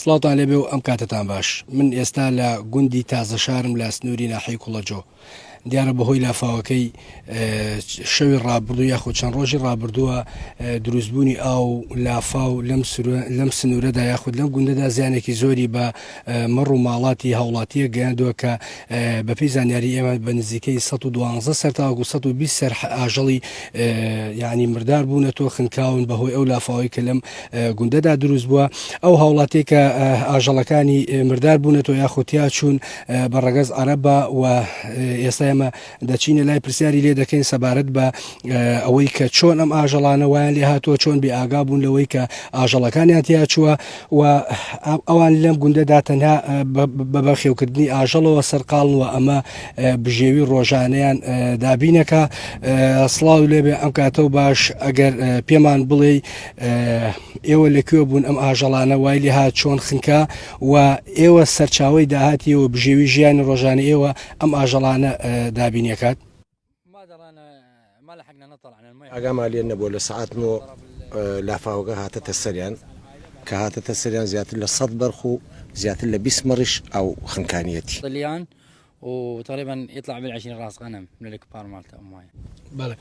سڵاتان لێبێ و ئەم کاتتان باش. من ئێستا لە گوندی تازە شارم لە سنووری ناحی کوڵەجۆ. دیارە بەهۆی لافاوەکەی شەوی ڕابردوو یاخۆ چەند ڕۆژی ڕابردووە دروستبوونی ئاو لافاو لەم سنوورەدا یاخود لەم گوندەدا زیانێکی زۆری بە مەڕ و ماڵاتی هاوڵاتیە گەیاندووە کە بەپێی زانیاری ئێمە بە نزیکەی 112 سەر تاوەکو 120 سەر ئاژەڵی یعنی مردار بوونەتەوە خنکاون بەهۆی ئەو لافاوەی کە لەم گوندەدا دروست بووە. ئەو هاوڵاتێک کە ئاژەڵەکانی مردار بوونەتەوە یاخۆتیا چوون بە ڕەگەز عەرەبە و ئێستا ئێمە دەچینە لای پرسیاری لێ دەکەین سەبارەت بە ئەوەی کە چۆن ئەم ئاژەڵانە وایان لێ هاتووە، چۆن بێ ئاگا بوون لەوەی کە ئاژەڵەکانیان تیا چووە و ئەوان لەم گوندەدا تەنها بە بەخێوکردنی ئاژەڵەوە سەرقاڵنەوە ئەمە بژێوی ڕۆژانەیان دابینەکە. سڵاو لێبێ ئەم کاتە و باش ئەگەر پێمان بڵێ ئێوە لەکوێ بوون ئەم ئاژەڵانە وای لێ هات چۆن خنکە و ئێوە سەرچاوی داهاتیەوە بژێوی ژیانی ڕۆژانە ئێوە ئەم ئاژەڵانە دابینەکات. ئاگامان لێ نەبووە لە سەعات لافاوەکە هاتەتە سەریان کە هاتەتە سەریان زیاتر لە 100 بەرخ و زیاتر لە 20 مەڕش ئەو خنکانیەتی وتقريبا يطلع بال20 راس غنم من الكبار مالته اماي. بەڵێ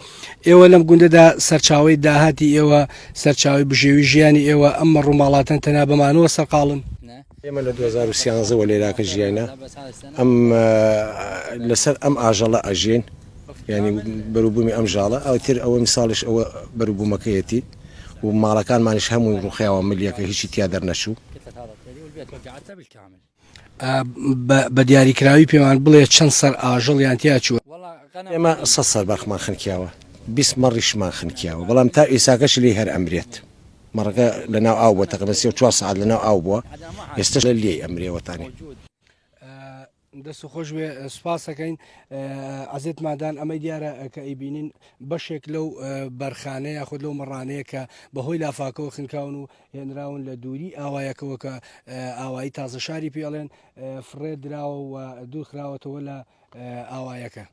ئێوە لەم گوندەدا سەرچاوی داهاتی ئێوە سەرچاوی بژێوی ژیانی ئێوە ئەمە ڕووماڵاتەن تەنها بەمانەوە سەرقاڵن. ئێمە لە 2013 لێراکە ژیانە ئەم لەسەر ئەم ئاژەڵە ئەژێن ینی بەروبوومی ئەم ژاڵە ئەوتر ئەوە میساڵش ئەوە بەروبوومەکەیەتی و ماڵەکانمانش هەمووی ڕوخیاوە ملیەکە هیچی تیا دەرنەچوو. بە دیاریکراوی پێمان بڵێ چەند سەر ئاژەڵیان تیا چووە؟ ئێمە 100 سەر بەرخمان خنکیاوە 20 مەڕیشمان خنکیاوە بەڵام تا ئێساکەش لێ هەر ئەمرێت مەڕەکە لەناو ئاو بووە تەقریبەن 4 ساعت لەناو ئاو بووە ئێستش لە لێ ئەمرێوەتانی. دەست و خۆش بێ سوپاسەکەین عەزیزماندان. ئەمەی دیارە کە ئەیبینین بەشێک لەو بەرخانەیە یاخود لەو مەڕانەیە کە بەهۆی لافاکەوە خنکاون و هێنراون لە دووری ئاوایەکەوە کە ئاوایی تازە شاری پێڵێن فڕێ دراوە و دوور خراوەتەوە لە ئاوایەکە.